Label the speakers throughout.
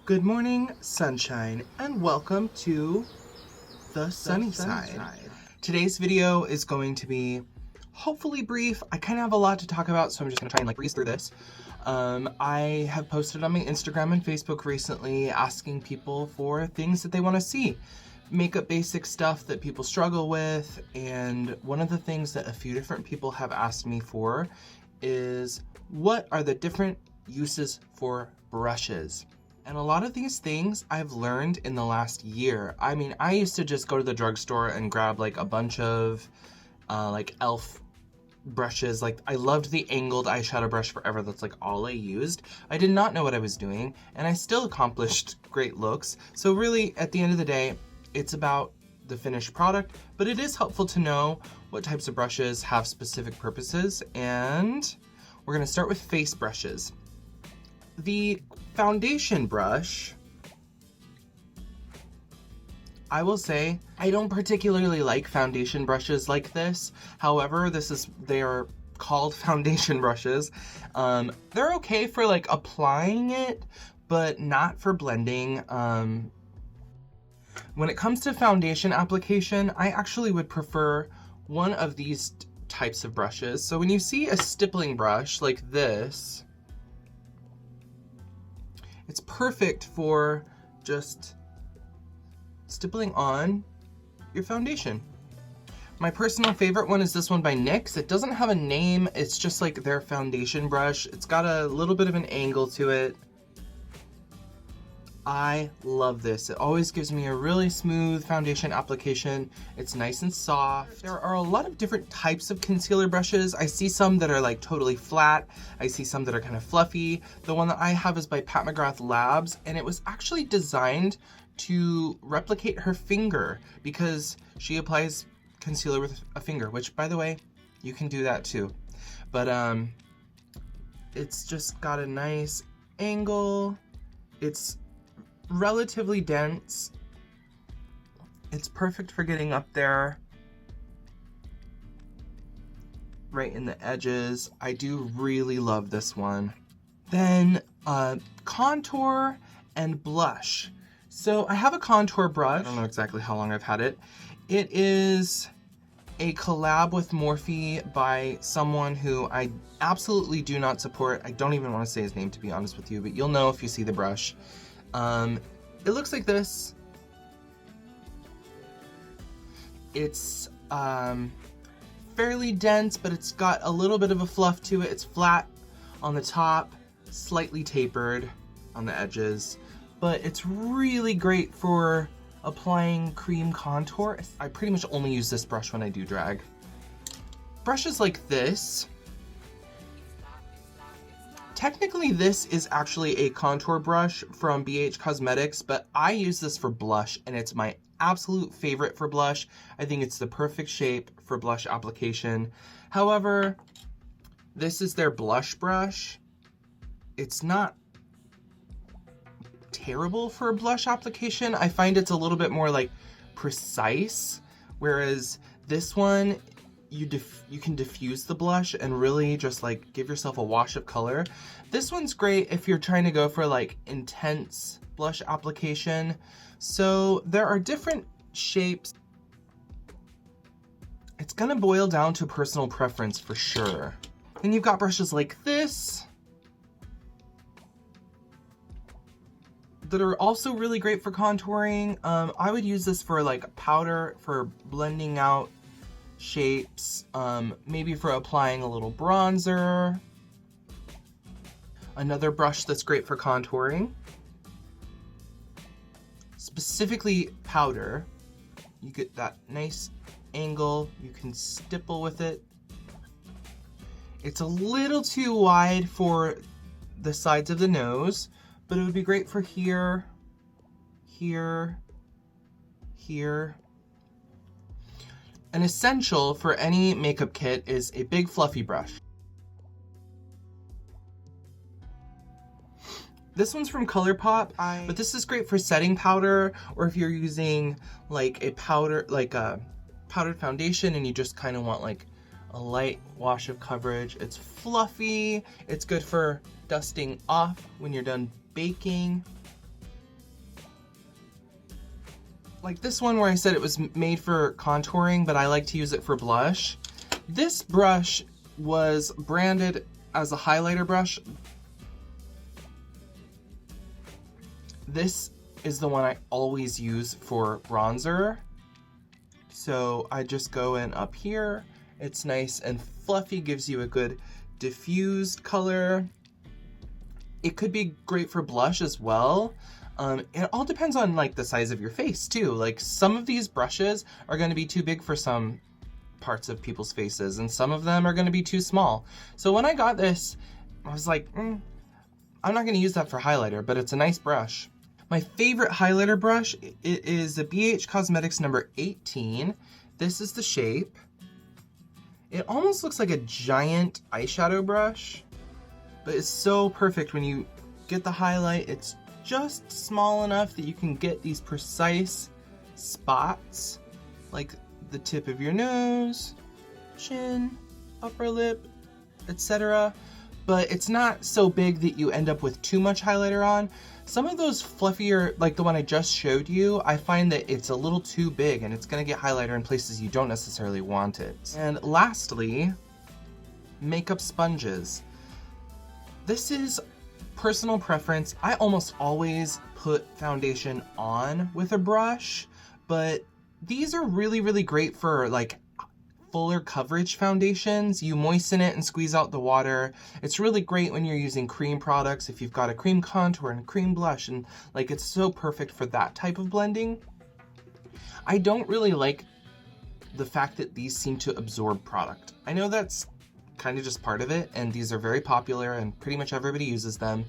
Speaker 1: Good morning, sunshine, and welcome to the sunny side. Today's video is going to be hopefully brief. I kind of have a lot to talk about, so I'm just going to try and breeze through this. I have posted on my Instagram and Facebook recently asking people for things that they want to see. Makeup basic stuff that people struggle with, and one of the things that a few different people have asked me for is what are the different uses for brushes? And a lot of these things I've learned in the last year. I mean, I used to just go to the drugstore and grab like a bunch of like e.l.f. brushes. Like, I loved the angled eyeshadow brush forever. That's like all I used. I did not know what I was doing, and I still accomplished great looks. So really, at the end of the day, it's about the finished product, but it is helpful to know what types of brushes have specific purposes. And we're gonna start with face brushes. The foundation brush, I will say, I don't particularly like foundation brushes like this. However, they are called foundation brushes. They're okay for like applying it, but not for blending. When it comes to foundation application, I actually would prefer one of these types of brushes. So when you see a stippling brush like this, it's perfect for just stippling on your foundation. My personal favorite one is this one by NYX. It doesn't have a name, it's just like their foundation brush. It's got a little bit of an angle to it. I love this. It always gives me a really smooth foundation application. It's nice and soft. There are a lot of different types of concealer brushes. I see some that are like totally flat. I see some that are kind of fluffy. The one that I have is by Pat McGrath Labs, and it was actually designed to replicate her finger because she applies concealer with a finger, which, by the way, you can do that too. But it's just got a nice angle. It's relatively dense. It's perfect for getting up there right in the edges. I do really love this one. Then contour and blush. So I have a contour brush. I don't know exactly how long I've had it. It is a collab with Morphe by someone who I absolutely do not support. I don't even want to say his name, to be honest with you, but you'll know if you see the brush. It looks like this. It's fairly dense, but it's got a little bit of a fluff to it. It's flat on the top, slightly tapered on the edges, but it's really great for applying cream contour. I pretty much only use this brush when I do drag. Brushes like this, technically this is actually a contour brush from BH Cosmetics, but I use this for blush, and it's my absolute favorite for blush. I think it's the perfect shape for blush application. However, this is their blush brush. It's not terrible for a blush application. I find it's a little bit more like precise, whereas this one, you can diffuse the blush and really just like give yourself a wash of color. This one's great if you're trying to go for like intense blush application. So there are different shapes. It's gonna boil down to personal preference for sure. Then you've got brushes like this that are also really great for contouring. I would use this for like powder, for blending out shapes, maybe for applying a little bronzer. Another brush that's great for contouring, specifically powder. You get that nice angle, you can stipple with it. It's a little too wide for the sides of the nose, but it would be great for here, here, here. An essential for any makeup kit is a big fluffy brush. This one's from ColourPop, but this is great for setting powder, or if you're using like a powder, like a powdered foundation and you just kind of want like a light wash of coverage. It's fluffy, it's good for dusting off when you're done baking. Like this one where I said it was made for contouring, but I like to use it for blush. This brush was branded as a highlighter brush. This is the one I always use for bronzer. So I just go in up here. It's nice and fluffy, gives you a good diffused color. It could be great for blush as well. It all depends on like the size of your face too. Like some of these brushes are going to be too big for some parts of people's faces, and some of them are going to be too small. So when I got this, I was like, I'm not going to use that for highlighter, but it's a nice brush. My favorite highlighter brush is the BH Cosmetics number 18. This is the shape. It almost looks like a giant eyeshadow brush, but it's so perfect when you get the highlight. It's just small enough that you can get these precise spots, like the tip of your nose, chin, upper lip, etc. But it's not so big that you end up with too much highlighter on. Some of those fluffier, like the one I just showed you, I find that it's a little too big and it's gonna get highlighter in places you don't necessarily want it. And lastly, makeup sponges. This is personal preference. I almost always put foundation on with a brush, but these are really, really great for like fuller coverage foundations. You moisten it and squeeze out the water. It's really great when you're using cream products, if you've got a cream contour and a cream blush, and like it's so perfect for that type of blending. I don't really like the fact that these seem to absorb product. I know that's kind of just part of it, and these are very popular and pretty much everybody uses them,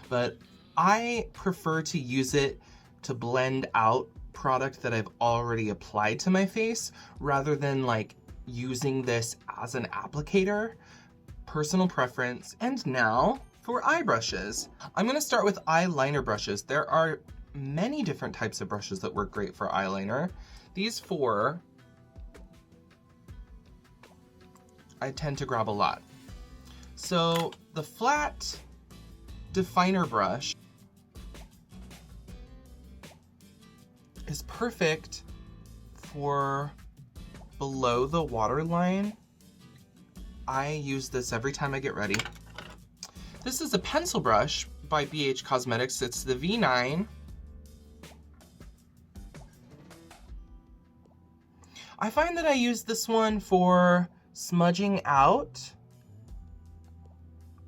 Speaker 1: but I prefer to use it to blend out product that I've already applied to my face rather than like using this as an applicator. Personal preference. And now for eye brushes. I'm going to start with eyeliner brushes. There are many different types of brushes that work great for eyeliner. These four I tend to grab a lot. So the flat definer brush is perfect for below the waterline. I use this every time I get ready. This is a pencil brush by BH Cosmetics. It's the V9. I find that I use this one for smudging out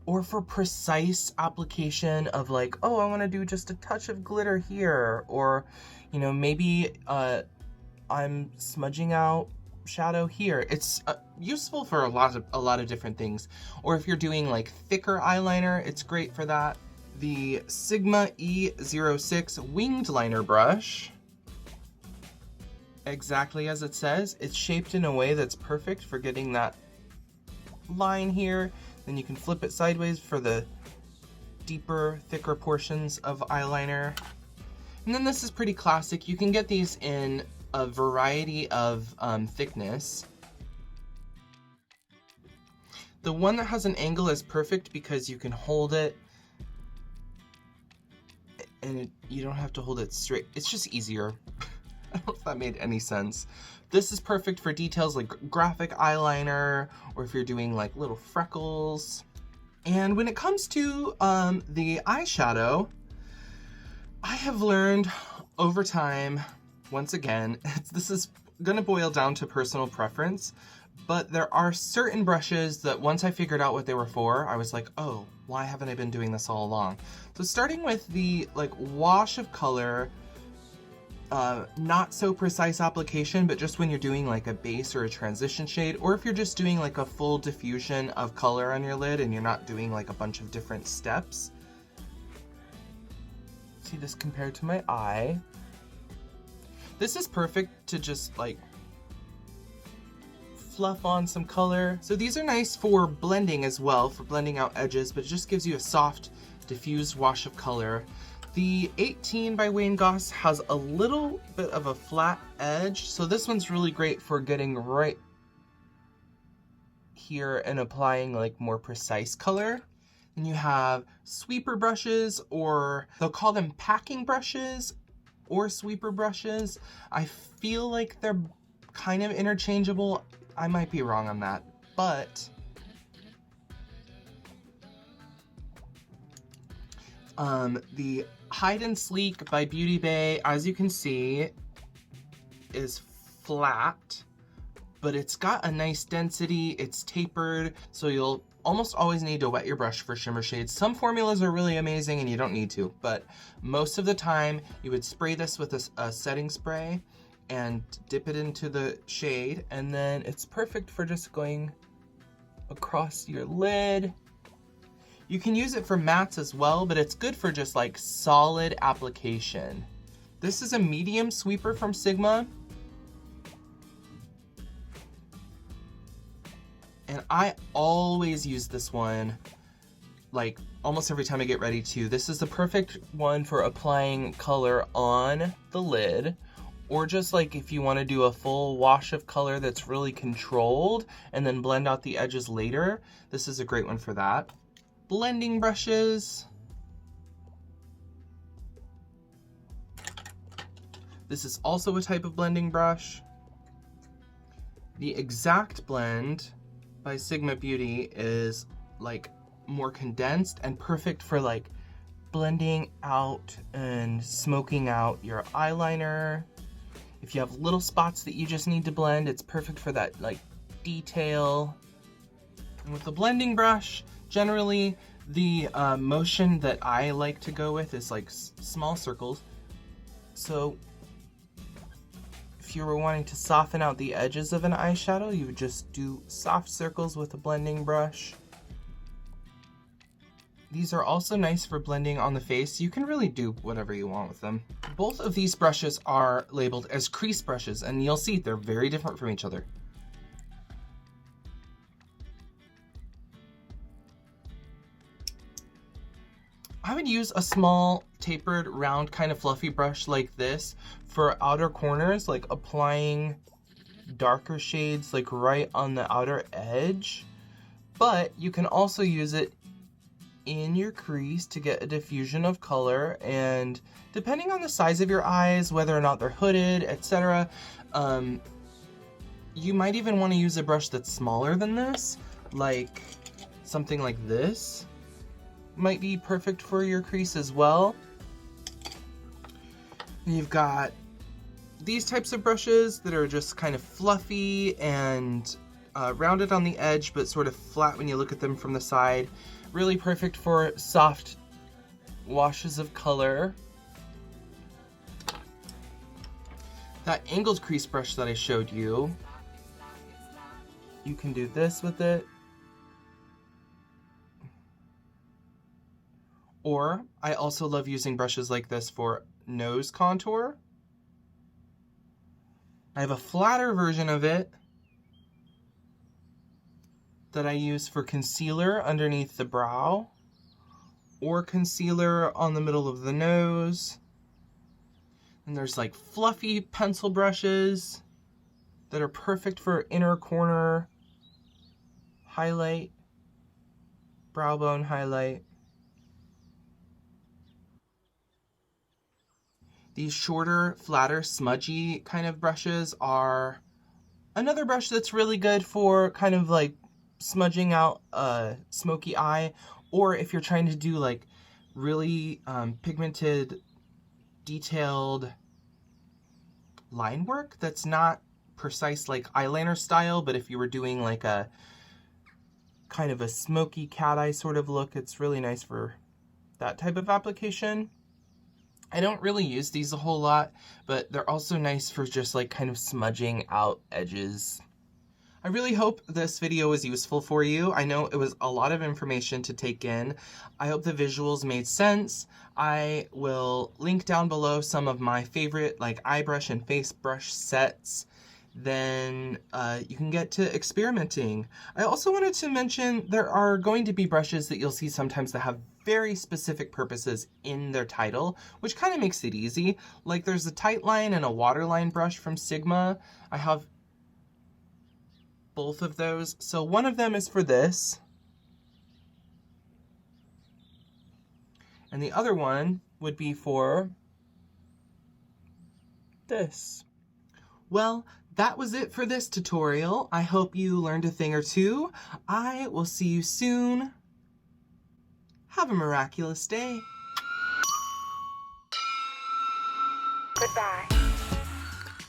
Speaker 1: or for precise application of like, oh, I want to do just a touch of glitter here, or you know, maybe I'm smudging out shadow here. It's useful for a lot of different things. Or if you're doing like thicker eyeliner, it's great for that. The Sigma E06 winged liner brush, exactly as it says, it's shaped in a way that's perfect for getting that line here. Then you can flip it sideways for the deeper, thicker portions of eyeliner. And then this is pretty classic. You can get these in a variety of thickness. The one that has an angle is perfect because you can hold it and you don't have to hold it straight. It's just easier. I don't know if that made any sense. This is perfect for details like graphic eyeliner, or if you're doing like little freckles. And when it comes to the eyeshadow, I have learned over time, once again, this is gonna boil down to personal preference, but there are certain brushes that once I figured out what they were for, I was like, oh, why haven't I been doing this all along? So starting with the like wash of color, not so precise application, but just when you're doing like a base or a transition shade, or if you're just doing like a full diffusion of color on your lid and you're not doing like a bunch of different steps. See this compared to my eye. This is perfect to just like fluff on some color. So these are nice for blending as well, for blending out edges, but it just gives you a soft, diffused wash of color. The 18 by Wayne Goss has a little bit of a flat edge, so this one's really great for getting right here and applying like more precise color. And you have sweeper brushes, or they'll call them packing brushes. or sweeper brushes. I feel like they're kind of interchangeable. I might be wrong on that, but the Hide and Sleek by Beauty Bay, as you can see, is flat, but it's got a nice density. It's tapered, so you'll almost always need to wet your brush for shimmer shades. Some formulas are really amazing and you don't need to, but most of the time you would spray this with a setting spray and dip it into the shade, and then it's perfect for just going across your lid. You can use it for mattes as well, but it's good for just like solid application. This is a medium sweeper from Sigma. And I always use this one, like almost every time I get ready to. This is the perfect one for applying color on the lid, or just like if you want to do a full wash of color that's really controlled and then blend out the edges later. This is a great one for that. Blending brushes. This is also a type of blending brush. The Exact Blend by Sigma Beauty is like more condensed and perfect for like blending out and smoking out your eyeliner. If you have little spots that you just need to blend, it's perfect for that like detail. And with the blending brush, generally the motion that I like to go with is like small circles. So if you were wanting to soften out the edges of an eyeshadow, you would just do soft circles with a blending brush. These are also nice for blending on the face. You can really do whatever you want with them. Both of these brushes are labeled as crease brushes, and you'll see they're very different from each other. I would use a small, tapered, round, kind of fluffy brush like this for outer corners, like applying darker shades like right on the outer edge. But you can also use it in your crease to get a diffusion of color, and depending on the size of your eyes, whether or not they're hooded, etc., you might even want to use a brush that's smaller than this, like something like this. Might be perfect for your crease as well. And you've got these types of brushes that are just kind of fluffy and rounded on the edge, but sort of flat when you look at them from the side. Really perfect for soft washes of color. That angled crease brush that I showed you, you can do this with it. Or I also love using brushes like this for nose contour. I have a flatter version of it that I use for concealer underneath the brow, or concealer on the middle of the nose. And there's like fluffy pencil brushes that are perfect for inner corner highlight, brow bone highlight. These shorter, flatter, smudgy kind of brushes are another brush that's really good for kind of like smudging out a smoky eye, or if you're trying to do like really pigmented, detailed line work that's not precise like eyeliner style, but if you were doing like a kind of a smoky cat eye sort of look, it's really nice for that type of application. I don't really use these a whole lot, but they're also nice for just like kind of smudging out edges. I really hope this video was useful for you. I know it was a lot of information to take in. I hope the visuals made sense. I will link down below some of my favorite like eye brush and face brush sets. Then you can get to experimenting. I also wanted to mention there are going to be brushes that you'll see sometimes that have very specific purposes in their title, which kind of makes it easy. Like there's a tight line and a waterline brush from Sigma. I have both of those. So one of them is for this, and the other one would be for this. Well, that was it for this tutorial. I hope you learned a thing or two. I will see you soon. Have a miraculous day.
Speaker 2: Goodbye.